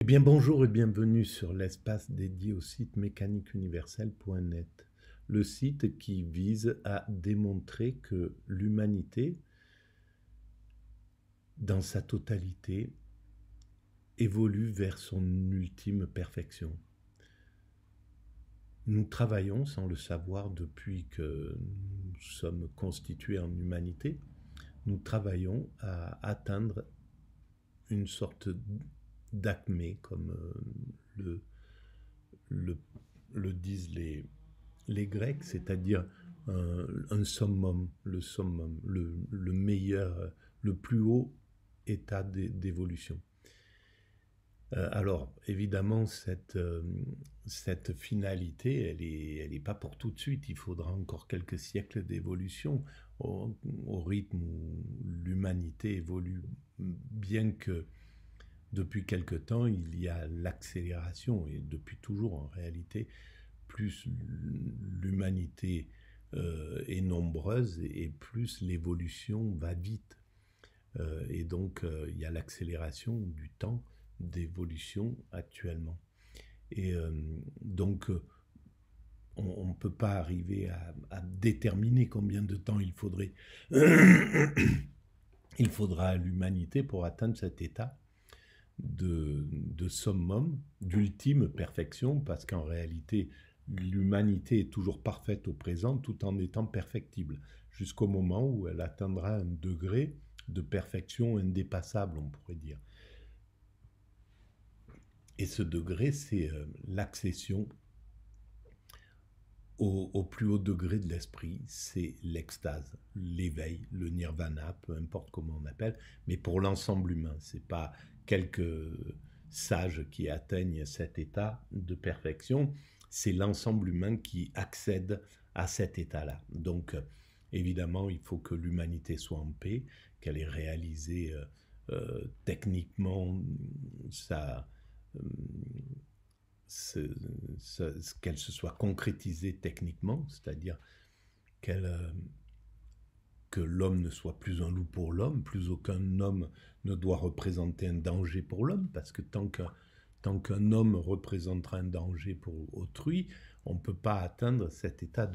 Eh bien bonjour et bienvenue sur l'espace dédié au site mécaniqueuniverselle.net, le site qui vise à démontrer que l'humanité, dans sa totalité, évolue vers son ultime perfection. Nous travaillons, sans le savoir depuis que nous sommes constitués en humanité, nous travaillons à atteindre une sorte d'acmé, comme le, le disent les Grecs, c'est-à-dire un summum, le meilleur, le plus haut état d'évolution. Alors, évidemment, cette finalité, elle est pas pour tout de suite. Il faudra encore quelques siècles d'évolution au rythme où l'humanité évolue, bien que depuis quelque temps, il y a l'accélération, et depuis toujours en réalité, plus l'humanité est nombreuse et plus l'évolution va vite. Et donc, il y a l'accélération du temps d'évolution actuellement. Et donc, on ne peut pas arriver à déterminer combien de temps il faudrait. Il faudra à l'humanité pour atteindre cet état de summum, d'ultime perfection, parce qu'en réalité, l'humanité est toujours parfaite au présent tout en étant perfectible, jusqu'au moment où elle atteindra un degré de perfection indépassable, on pourrait dire. Et ce degré, c'est l'accession au plus haut degré de l'esprit, c'est l'extase, l'éveil, le nirvana, peu importe comment on appelle, mais pour l'ensemble humain. Ce n'est pas quelques sages qui atteignent cet état de perfection, c'est l'ensemble humain qui accède à cet état-là. Donc, évidemment, il faut que l'humanité soit en paix, qu'elle ait réalisé techniquement qu'elle se soit concrétisée techniquement, c'est-à-dire que l'homme ne soit plus un loup pour l'homme, plus aucun homme ne doit représenter un danger pour l'homme, parce que tant qu'un homme représentera un danger pour autrui, on ne peut pas atteindre cet état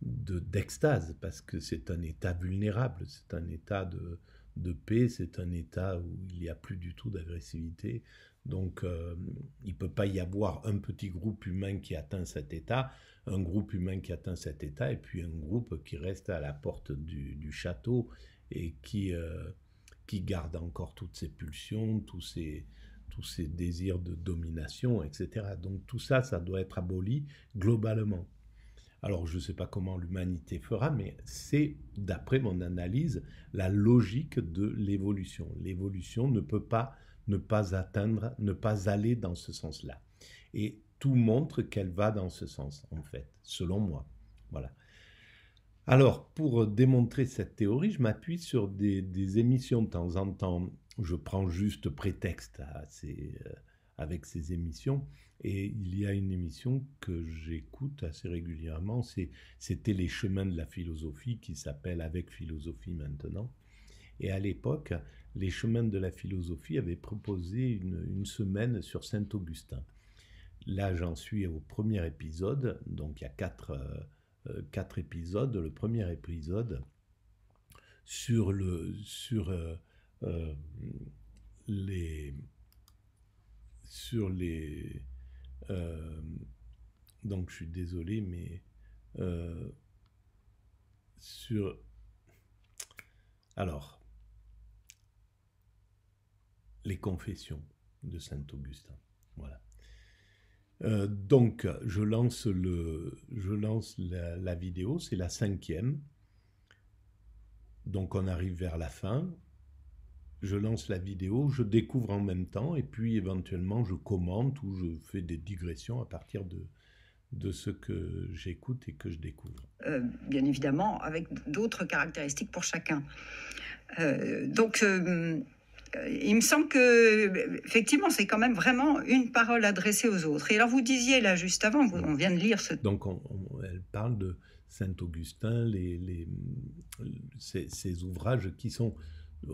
d'extase, parce que c'est un état vulnérable, c'est un état de paix, c'est un état où il n'y a plus du tout d'agressivité. Donc il ne peut pas y avoir un petit groupe humain qui atteint cet état, un groupe humain qui atteint cet état, et puis un groupe qui reste à la porte du château et qui garde encore toutes ses pulsions, tous ses désirs de domination, etc. Donc tout ça, ça doit être aboli globalement. Alors, je ne sais pas comment l'humanité fera, mais c'est, d'après mon analyse, la logique de l'évolution. L'évolution ne peut pas ne pas atteindre, ne pas aller dans ce sens-là. Et tout montre qu'elle va dans ce sens, en fait, selon moi. Voilà. Alors, pour démontrer cette théorie, je m'appuie sur des émissions de temps en temps. Je prends juste prétexte avec ces émissions. Et il y a une émission que j'écoute assez régulièrement, c'était Les Chemins de la Philosophie, qui s'appelle Avec Philosophie maintenant. Et à l'époque, Les Chemins de la Philosophie avaient proposé une semaine sur Saint-Augustin. Là, j'en suis au premier épisode, donc il y a quatre épisodes. Le premier épisode sur les donc je suis désolé, mais alors les confessions de saint Augustin. Voilà. Donc je lance la vidéo, c'est la 5e. Donc on arrive vers la fin. Je lance la vidéo, je découvre en même temps, et puis éventuellement je commente ou je fais des digressions à partir de ce que j'écoute et que je découvre. Bien évidemment, avec d'autres caractéristiques pour chacun. Il me semble que, effectivement, c'est quand même vraiment une parole adressée aux autres. Et alors, vous disiez là juste avant, on vient de lire ce... Donc, elle parle de Saint-Augustin, ces ouvrages qui sont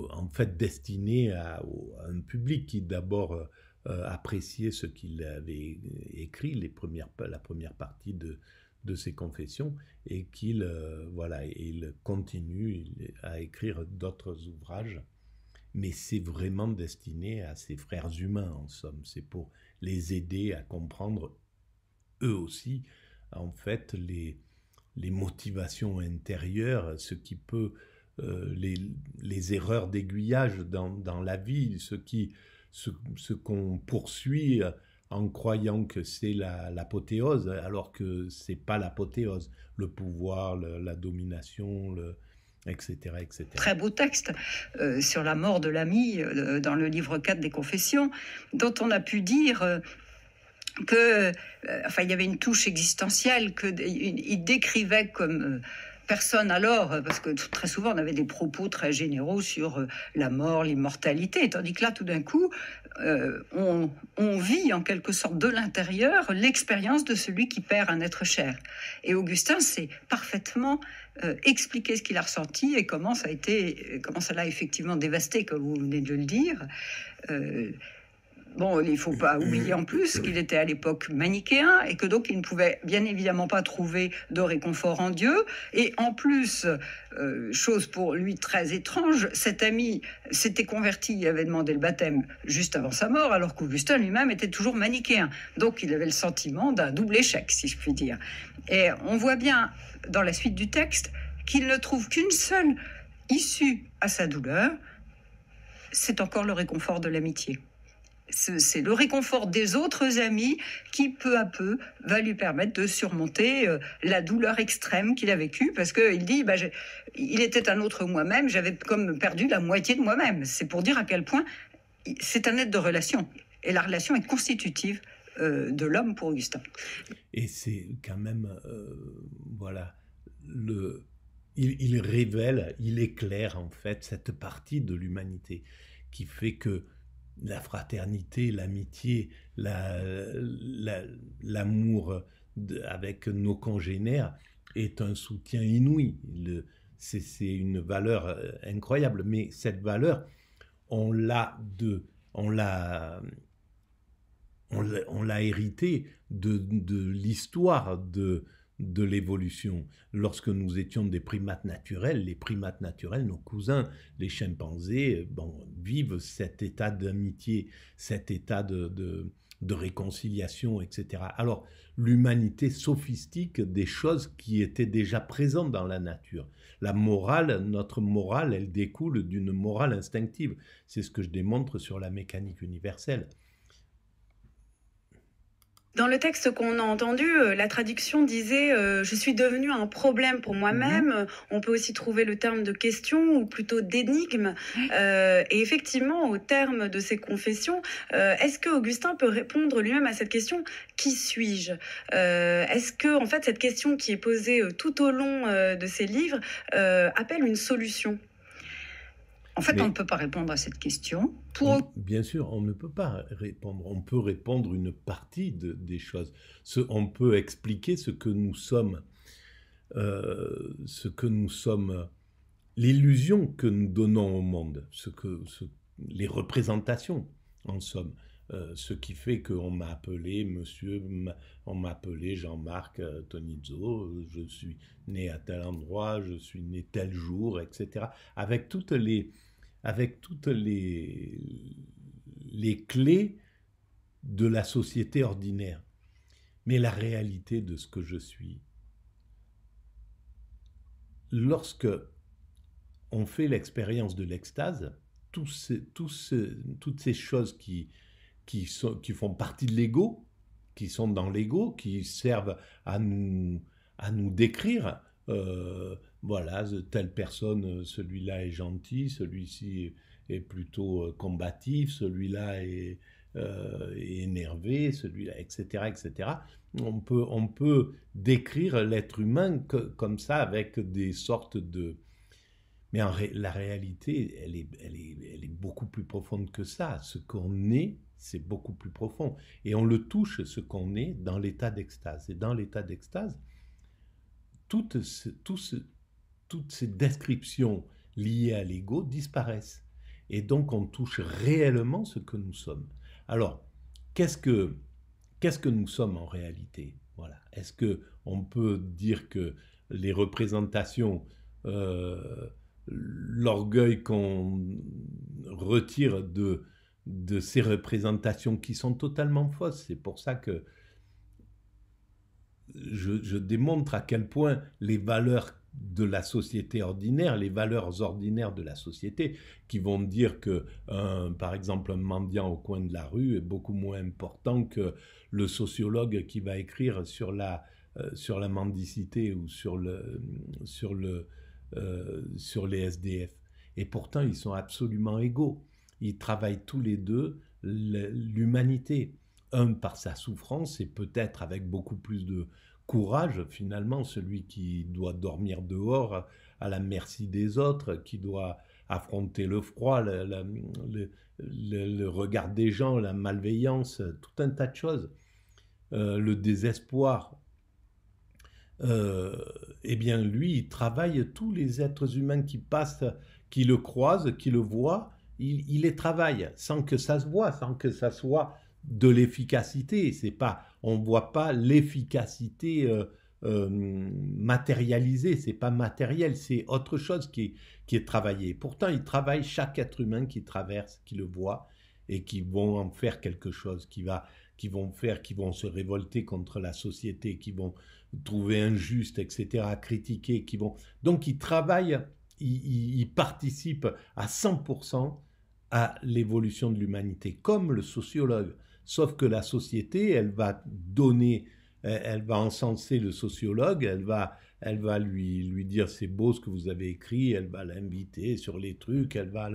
en fait destinés à un public qui d'abord apprécié ce qu'il avait écrit, la première partie de ses confessions, et qu'il il continue à écrire d'autres ouvrages. Mais c'est vraiment destiné à ses frères humains, en somme. C'est pour les aider à comprendre, eux aussi, en fait, les motivations intérieures, ce qui peut, les erreurs d'aiguillage dans la vie, ce qu'on poursuit en croyant que c'est l'apothéose, alors que c'est pas l'apothéose, le pouvoir, la domination, etc., etc. Très beau texte sur la mort de l'ami dans le livre 4 des Confessions, dont on a pu dire que, il y avait une touche existentielle, qu'il décrivait comme personne alors, parce que très souvent on avait des propos très généraux sur la mort, l'immortalité, tandis que là tout d'un coup on vit en quelque sorte de l'intérieur l'expérience de celui qui perd un être cher. Et Augustin sait parfaitement expliquer ce qu'il a ressenti et comment ça l'a effectivement dévasté, comme vous venez de le dire. Bon, il ne faut pas oublier en plus qu'il était à l'époque manichéen et que donc il ne pouvait bien évidemment pas trouver de réconfort en Dieu. Et en plus, chose pour lui très étrange, cet ami s'était converti, il avait demandé le baptême juste avant sa mort, alors qu'Augustin lui-même était toujours manichéen. Donc il avait le sentiment d'un double échec, si je puis dire. Et on voit bien dans la suite du texte qu'il ne trouve qu'une seule issue à sa douleur, c'est encore le réconfort de l'amitié. C'est le réconfort des autres amis qui, peu à peu, va lui permettre de surmonter la douleur extrême qu'il a vécue, parce qu'il dit, il était un autre moi-même, j'avais comme perdu la moitié de moi-même. C'est pour dire à quel point c'est un être de relation, et la relation est constitutive de l'homme pour Augustin. Et c'est quand même, il révèle, il éclaire en fait cette partie de l'humanité qui fait que la fraternité, l'amitié, l'amour avec nos congénères est un soutien inouï. C'est une valeur incroyable, mais cette valeur, on l'a hérité de l'histoire de l'évolution. Lorsque nous étions des primates naturels, nos cousins, les chimpanzés, vivent cet état d'amitié, cet état de réconciliation, etc. Alors, l'humanité sophistique des choses qui étaient déjà présentes dans la nature. La morale, notre morale, elle découle d'une morale instinctive. C'est ce que je démontre sur la mécanique universelle. Dans le texte qu'on a entendu, la traduction disait « je suis devenu un problème pour moi-même ». On peut aussi trouver le terme de question ou plutôt d'énigme. Et effectivement, au terme de ces confessions, est-ce que Augustin peut répondre lui-même à cette question « qui suis-je » Est-ce que en fait, cette question qui est posée tout au long de ses livres appelle une solution ? En fait, on ne peut pas répondre à cette question. Bien sûr, on ne peut pas répondre. On peut répondre une partie des choses. On peut expliquer ce que nous sommes, l'illusion que nous donnons au monde, les représentations, en somme. Ce qui fait qu'on m'a appelé monsieur, on m'a appelé Jean-Marc Tonizzo, je suis né à tel endroit, je suis né tel jour, etc. Avec toutes les clés de la société ordinaire. Mais la réalité de ce que je suis, lorsque on fait l'expérience de l'extase, toutes ces choses qui font partie de l'ego, qui sont dans l'ego, qui servent à nous décrire, telle personne, celui-là est gentil, celui-ci est plutôt combatif, celui-là est énervé, celui-là, etc., etc. On peut décrire l'être humain comme ça, avec des sortes de... Mais la réalité, elle est beaucoup plus profonde que ça. Ce qu'on est, c'est beaucoup plus profond. Et on le touche, ce qu'on est, dans l'état d'extase. Et dans l'état d'extase, toutes ces descriptions liées à l'ego disparaissent. Et donc, on touche réellement ce que nous sommes. Alors, qu'est-ce que nous sommes en réalité? Voilà. Est-ce qu'on peut dire que les représentations, l'orgueil qu'on retire de ces représentations qui sont totalement fausses, c'est pour ça que je démontre à quel point les valeurs de la société ordinaire, les valeurs ordinaires de la société, qui vont dire que, par exemple, un mendiant au coin de la rue est beaucoup moins important que le sociologue qui va écrire sur la mendicité ou sur les SDF. Et pourtant, ils sont absolument égaux. Ils travaillent tous les deux l'humanité. Un par sa souffrance et peut-être avec beaucoup plus de courage, finalement, celui qui doit dormir dehors à la merci des autres, qui doit affronter le froid, le regard des gens, la malveillance, tout un tas de choses, le désespoir. Eh bien, lui, il travaille tous les êtres humains qui passent, qui le croisent, qui le voient, il les travaille sans que ça se voit, sans que ça soit de l'efficacité. C'est pas, on voit pas l'efficacité matérialisée, c'est pas matériel, c'est autre chose qui est travaillé. Pourtant, il travaille chaque être humain qui traverse, qui le voit et qui vont en faire quelque chose, qui vont se révolter contre la société, qui vont trouver injuste, etc., critiquer, donc ils travaillent, ils participent à 100% à l'évolution de l'humanité, comme le sociologue. Sauf que la société, elle va encenser le sociologue, elle va lui dire c'est beau ce que vous avez écrit, elle va l'inviter sur les trucs, elle va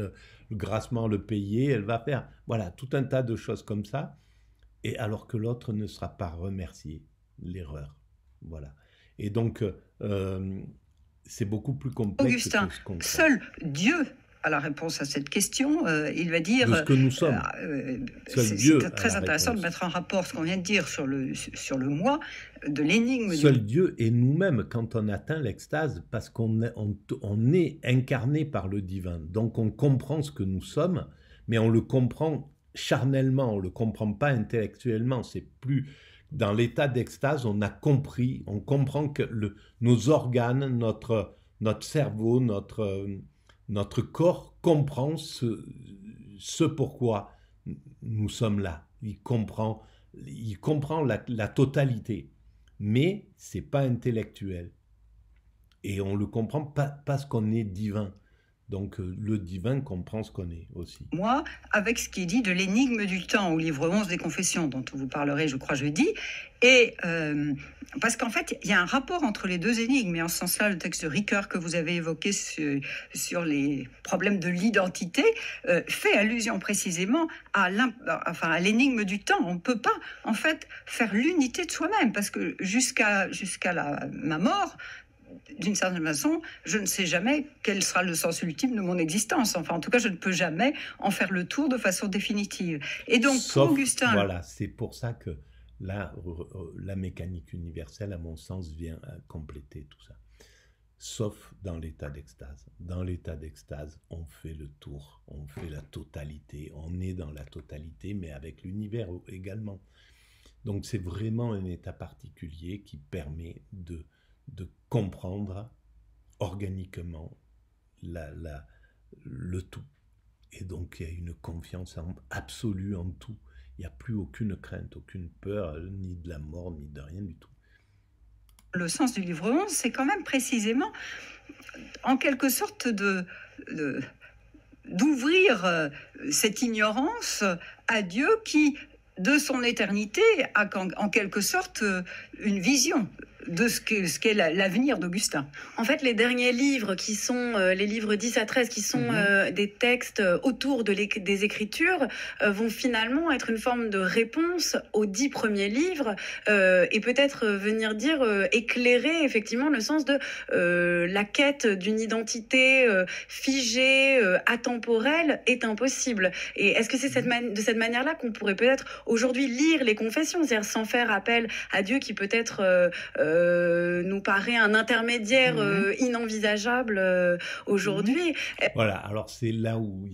grassement le payer, elle va faire, voilà, tout un tas de choses comme ça, et alors que l'autre ne sera pas remercié, l'erreur, voilà. Et donc, c'est beaucoup plus complexe. Augustin, seul Dieu a la réponse à cette question. Il va dire... De ce que nous sommes. C'est très intéressant de mettre en rapport ce qu'on vient de dire sur le moi, de l'énigme. Seul Dieu et nous-mêmes, quand on atteint l'extase, parce qu'on est incarné par le divin. Donc on comprend ce que nous sommes, mais on le comprend charnellement, on ne le comprend pas intellectuellement. C'est plus... Dans l'état d'extase, on comprend que nos organes, notre cerveau, notre corps comprend ce pourquoi nous sommes là. Il comprend la totalité, mais c'est pas intellectuel. Et on le comprend parce qu'on est divin. Donc le divin comprend ce qu'on est aussi. Moi, avec ce qui est dit de l'énigme du temps, au livre 11 des Confessions, dont vous parlerez, je crois, jeudi, et parce qu'en fait, il y a un rapport entre les deux énigmes, et en ce sens-là, le texte de Ricoeur que vous avez évoqué sur les problèmes de l'identité fait allusion précisément à l'énigme du temps. On ne peut pas, en fait, faire l'unité de soi-même, parce que jusqu'à ma mort, d'une certaine façon, je ne sais jamais quel sera le sens ultime de mon existence. Enfin, en tout cas, je ne peux jamais en faire le tour de façon définitive. Et donc, sauf, pour Augustin... Voilà, c'est pour ça que la mécanique universelle, à mon sens, vient compléter tout ça. Sauf dans l'état d'extase. Dans l'état d'extase, on fait le tour, on fait la totalité, on est dans la totalité, mais avec l'univers également. Donc, c'est vraiment un état particulier qui permet de comprendre organiquement le tout. Et donc, il y a une confiance absolue en tout. Il n'y a plus aucune crainte, aucune peur, ni de la mort, ni de rien du tout. Le sens du livre 11, c'est quand même précisément, en quelque sorte, d'ouvrir cette ignorance à Dieu qui, de son éternité, a en quelque sorte une vision de ce qu'est l'avenir d'Augustin. En fait, les derniers livres qui sont les livres 10 à 13, qui sont des textes autour des Écritures, vont finalement être une forme de réponse aux 10 premiers livres et peut-être venir éclairer effectivement le sens de la quête d'une identité figée, atemporelle est impossible. Et est-ce que c'est de cette manière-là qu'on pourrait peut-être aujourd'hui lire les confessions, c'est-à-dire sans faire appel à Dieu qui peut-être nous paraît un intermédiaire inenvisageable aujourd'hui. Voilà, alors c'est là où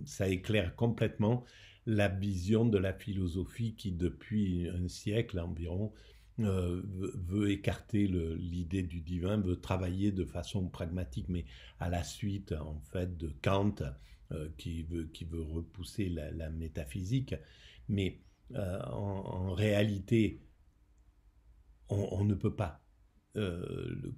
ça éclaire complètement la vision de la philosophie qui, depuis un siècle environ, veut écarter l'idée du divin, veut travailler de façon pragmatique, mais à la suite, en fait, de Kant, qui veut repousser la métaphysique. Mais en réalité, on ne peut pas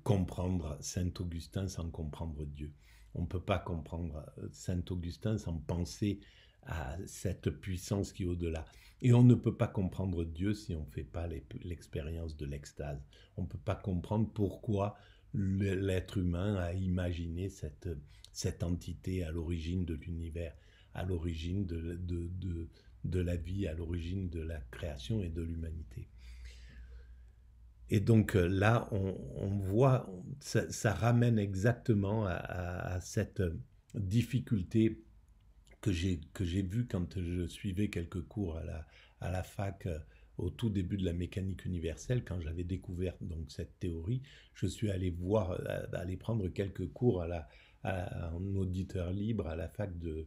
comprendre Saint-Augustin sans comprendre Dieu. On ne peut pas comprendre Saint-Augustin sans penser à cette puissance qui est au-delà. Et on ne peut pas comprendre Dieu si on ne fait pas l'expérience de l'extase. On ne peut pas comprendre pourquoi l'être humain a imaginé cette entité à l'origine de l'univers, à l'origine de la vie, à l'origine de la création et de l'humanité. Et donc là, on voit, ça ramène exactement à cette difficulté que j'ai vue quand je suivais quelques cours à la fac au tout début de la mécanique universelle. Quand j'avais découvert donc cette théorie, je suis allé aller prendre quelques cours en auditeur libre à la fac de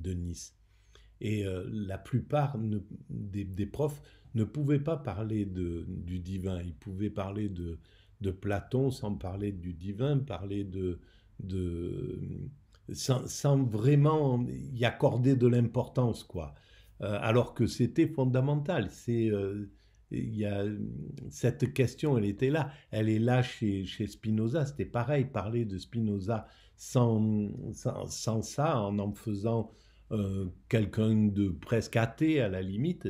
Nice. Et la plupart des profs ne pouvaient pas parler du divin. Ils pouvaient parler de Platon sans parler du divin, parler sans vraiment y accorder de l'importance, quoi. Alors que c'était fondamental. Cette question, elle était là. Elle est là chez Spinoza. C'était pareil, parler de Spinoza sans ça, en faisant quelqu'un de presque athée à la limite,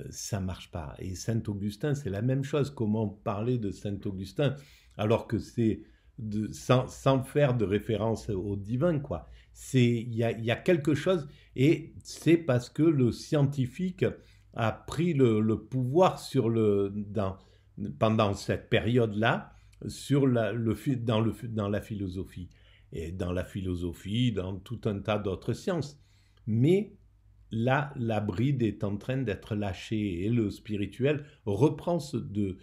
ça marche pas. Et Saint-Augustin, c'est la même chose. Comment parler de Saint-Augustin alors que c'est sans faire de référence au divin, quoi. Il y a quelque chose, et c'est parce que le scientifique a pris le pouvoir pendant cette période-là dans la philosophie. Et dans la philosophie, dans tout un tas d'autres sciences. Mais là, la bride est en train d'être lâchée et le spirituel reprend de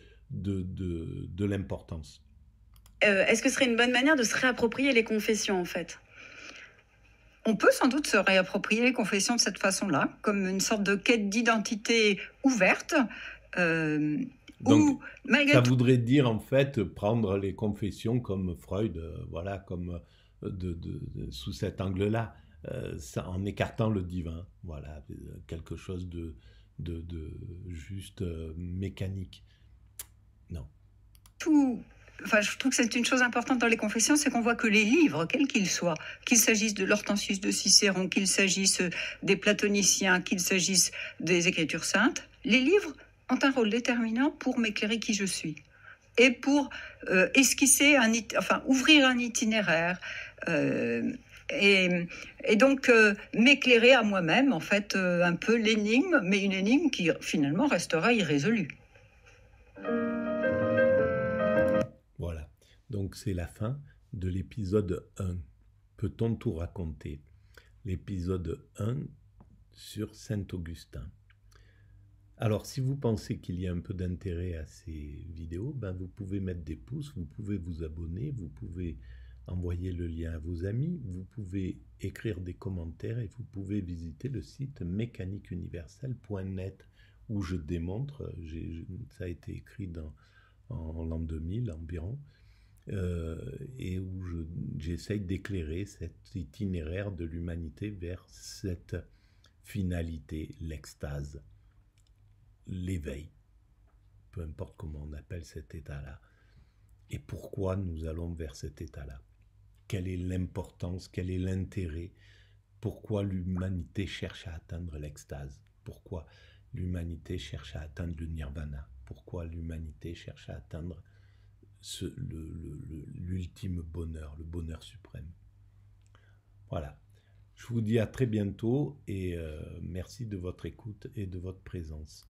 l'importance. Est-ce que ce serait une bonne manière de se réapproprier les confessions, en fait ? On peut sans doute se réapproprier les confessions de cette façon-là, comme une sorte de quête d'identité ouverte. Donc, ça voudrait dire, en fait, prendre les confessions comme Freud, voilà, comme sous cet angle-là, en écartant le divin, voilà, quelque chose de juste mécanique. Non. Je trouve que c'est une chose importante dans les confessions, c'est qu'on voit que les livres, quels qu'ils soient, qu'il s'agisse de l'Hortensius de Cicéron, qu'il s'agisse des platoniciens, qu'il s'agisse des Écritures saintes, les livres ont un rôle déterminant pour m'éclairer qui je suis et pour esquisser ouvrir un itinéraire et donc m'éclairer à moi-même, en fait, un peu l'énigme, mais une énigme qui finalement restera irrésolue. Voilà, donc c'est la fin de l'épisode 1. Peut-on tout raconter ? L'épisode 1 sur Saint-Augustin. Alors, si vous pensez qu'il y a un peu d'intérêt à ces vidéos, vous pouvez mettre des pouces, vous pouvez vous abonner, vous pouvez envoyer le lien à vos amis, vous pouvez écrire des commentaires et vous pouvez visiter le site mécaniqueuniverselle.net où je démontre, ça a été écrit en l'an 2000 environ, et où j'essaye d'éclairer cet itinéraire de l'humanité vers cette finalité, l'extase, l'éveil, peu importe comment on appelle cet état-là. Et pourquoi nous allons vers cet état-là ? Quelle est l'importance, quel est l'intérêt ? Pourquoi l'humanité cherche à atteindre l'extase ? Pourquoi l'humanité cherche à atteindre le nirvana ? Pourquoi l'humanité cherche à atteindre l'ultime bonheur, le bonheur suprême ? Voilà. Je vous dis à très bientôt et merci de votre écoute et de votre présence.